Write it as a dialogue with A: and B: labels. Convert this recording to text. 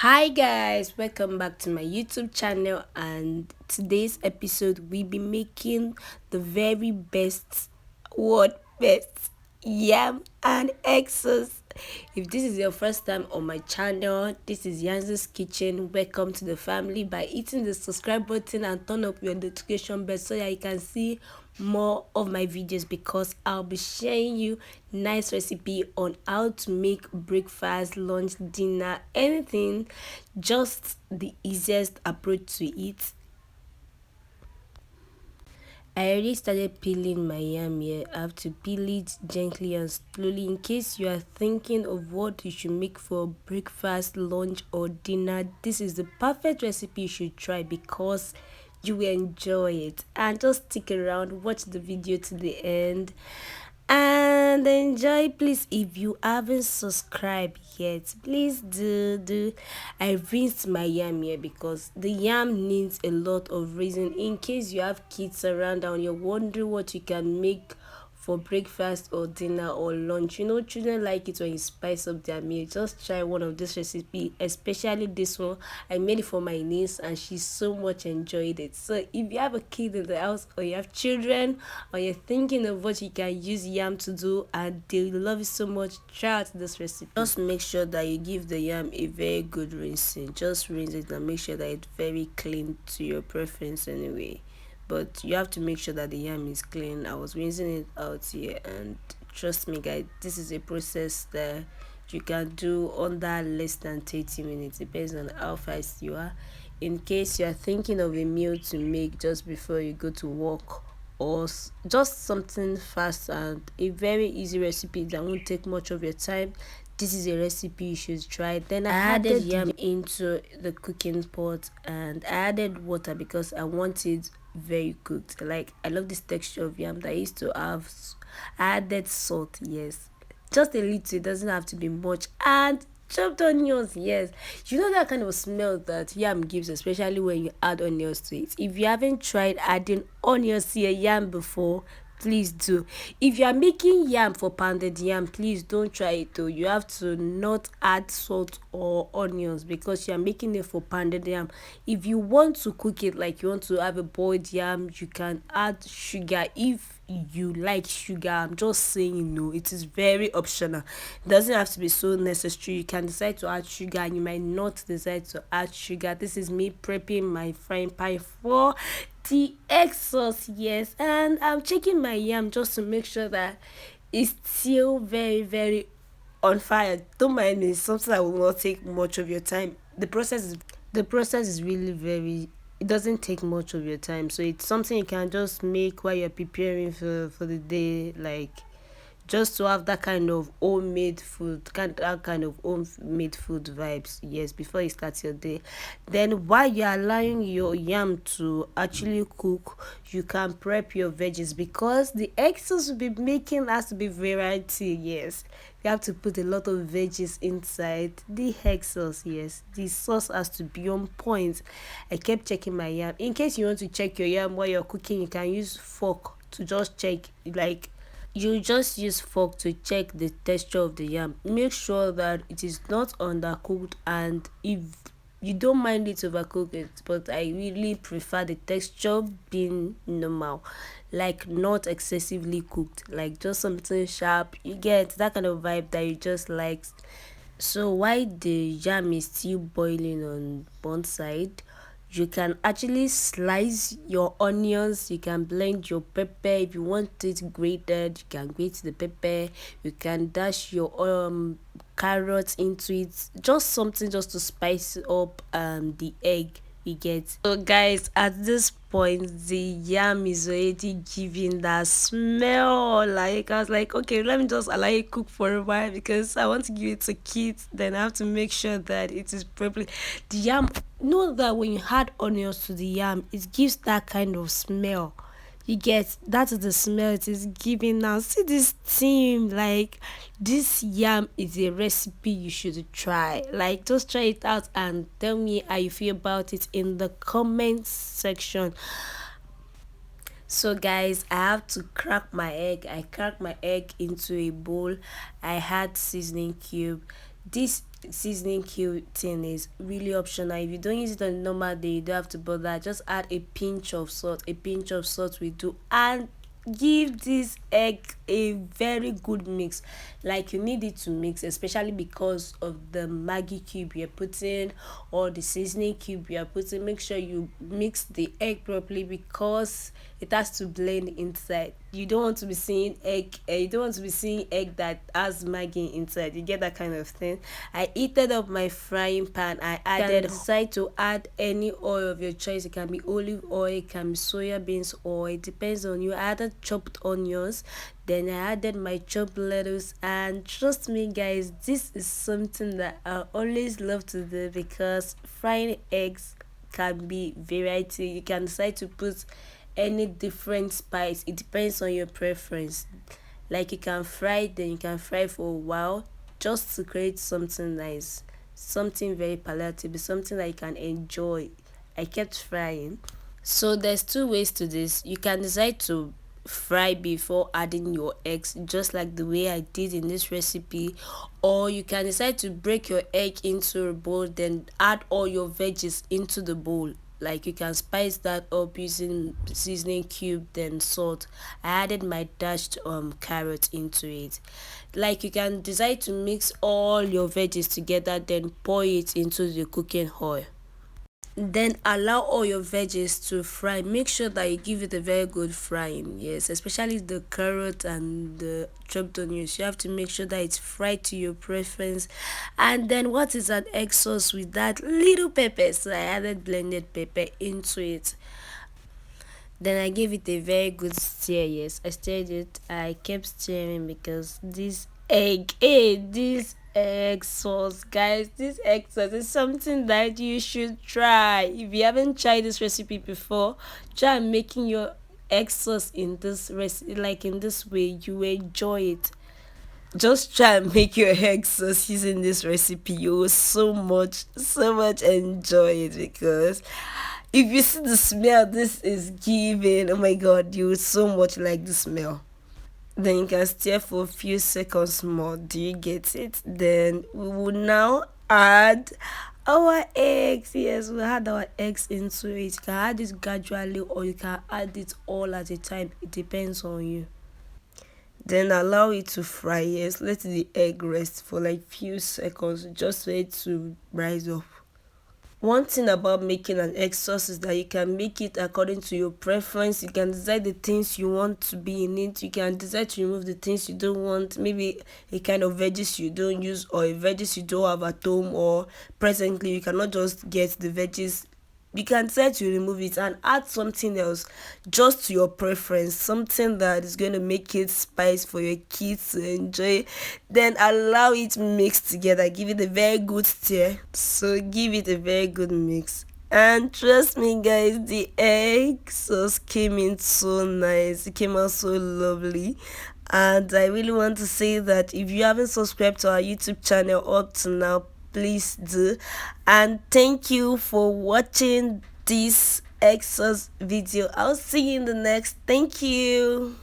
A: Hi guys, welcome back to my YouTube channel, and today's episode we'll be making the very best yam and egg sauce. If this is your first time on my channel, this is Yanzu's Kitchen. Welcome to the family by hitting the subscribe button and turn up your notification bell so that you can see more of my videos, because I'll be sharing you nice recipe on how to make breakfast, lunch, dinner, anything, just the easiest approach to it. I already started peeling my yam here. I have to peel it gently and slowly in case you are thinking of what you should make for breakfast, lunch, or dinner. This is the perfect recipe you should try because you will enjoy it. And just stick around, watch the video to the end and enjoy. Please, if you haven't subscribed yet, please do. I rinsed my yam here because the yam needs a lot of rinsing in case you have kids around and you're wondering what you can make for breakfast or dinner or lunch. Children like it when you spice up their meal. Just try one of this recipe, especially this one. I made it for my niece and she so much enjoyed it. So if you have a kid in the house, or you have children, or you're thinking of what you can use yam to do and they love it so much, try out this recipe. Just make sure that you give the yam a very good rinsing. Just rinse it and make sure that it's very clean to your preference anyway, but you have to make sure that the yam is clean. I was rinsing it out here, and trust me guys, this is a process that you can do under less than 30 minutes. Depends on how fast you are. In case you are thinking of a meal to make just before you go to work, or just something fast and a very easy recipe that won't take much of your time, this is a recipe you should try. Then I added yam into the cooking pot and I added water because I want it very cooked. Like, I love this texture of yam that I used to have. I added salt, yes, just a little, it doesn't have to be much, and chopped onions, yes. That kind of smell that yam gives, especially when you add onions to it. If you haven't tried adding onions to your yam before, please do. If you are making yam for pounded yam, please don't try it though. You have to not add salt or onions because you are making it for pounded yam. If you want to cook it like you want to have a boiled yam, you can add sugar if you like sugar. I'm just saying, no, it is very optional. It doesn't have to be so necessary. You can decide to add sugar and you might not decide to add sugar. This is me prepping my frying pan for the egg sauce, yes, and I'm checking my yam just to make sure that it's still very on fire. Don't mind me, it's something that will not take much of your time. The process is really very, it doesn't take much of your time, so it's something you can just make while you're preparing for the day, like just to have that kind of homemade food, that kind of homemade food vibes, yes, before you start your day. Then while you're allowing your yam to actually cook, you can prep your veggies because the egg sauce will be making has to be variety, yes. You have to put a lot of veggies inside the egg sauce, yes. The sauce has to be on point. I kept checking my yam. In case you want to check your yam while you're cooking, you can use fork to just check, like, you just use fork to check the texture of the yam. Make sure that it is not undercooked, and if you don't mind it overcook it, but I really prefer the texture being normal, like not excessively cooked, like just something sharp. You get that kind of vibe that you just like. So while the yam is still boiling on one side, you can actually slice your onions. You can blend your pepper. If you want it grated, you can grate the pepper. You can dash your carrots into it. Just something just to spice up the egg, you get. So guys, at this point the yam is already giving that smell. Like, I was like, okay, let me just allow it cook for a while because I want to give it to kids. Then I have to make sure that it is properly, the yam, know that when you add onions to the yam, it gives that kind of smell. You get, that is the smell it is giving now. See this team, like, this yam is a recipe you should try. Like, just try it out and tell me how you feel about it in the comments section. So guys, I have to crack my egg. I cracked my egg into a bowl. I had seasoning cube. This seasoning cube thing is really optional. If you don't use it on a normal day, you don't have to bother. Just add a pinch of salt. A pinch of salt will do, and give this egg a very good mix. Like, you need it to mix, especially because of the Maggi cube you're putting or the seasoning cube you're putting. Make sure you mix the egg properly because it has to blend inside. You don't want to be seeing egg, you don't want to be seeing egg that has Maggi inside. You get that kind of thing. I heated up my frying pan. I added, decide to add any oil of your choice. It can be olive oil, it can be soya beans oil, it depends on you. I added chopped onions, then I added my chopped lettuce, and trust me guys, this is something that I always love to do because frying eggs can be variety. You can decide to put any different spice. It depends on your preference. Like, you can fry it, then you can fry for a while just to create something nice, something very palatable, something that you can enjoy. I kept frying. So there's two ways to this. You can decide to fry before adding your eggs, just like the way I did in this recipe, or you can decide to break your egg into a bowl, then add all your veggies into the bowl. Like, you can spice that up using seasoning cube, then salt. I added my dashed carrot into it. Like, you can decide to mix all your veggies together, then pour it into the cooking oil. Then allow all your veggies to fry. Make sure that you give it a very good frying. Yes, especially the carrot and the chopped onions. You have to make sure that it's fried to your preference. And then, what is an egg sauce with that? Little pepper. So I added blended pepper into it. Then I gave it a very good stir. Yes, I stirred it. I kept stirring because this egg sauce, guys, this egg sauce is something that you should try. If you haven't tried this recipe before, try making your egg sauce in this recipe, like in this way. You will enjoy it. Just try and make your egg sauce using this recipe. You will so much enjoy it because if you see the smell this is giving, oh my god, you will so much like the smell. Then you can stir for a few seconds more. Do you get it? Then we will now add our eggs. Yes, we'll add our eggs into it. You can add it gradually or you can add it all at a time. It depends on you. Then allow it to fry. Yes, let the egg rest for like few seconds just for it to rise up. One thing about making an egg sauce is that you can make it according to your preference. You can decide the things you want to be in it. You can decide to remove the things you don't want. Maybe a kind of veggies you don't use or a veggies you don't have at home, or presently you cannot just get the veggies. You can decide to remove it and add something else just to your preference, something that is going to make it spice for your kids to enjoy. Then allow it mix together, give it a very good stir. So give it a very good mix. And trust me, guys, the egg sauce came in so nice. It came out so lovely. And I really want to say that if you haven't subscribed to our YouTube channel up to now, please do. And thank you for watching this egg sauce video. I'll see you in the next. Thank you.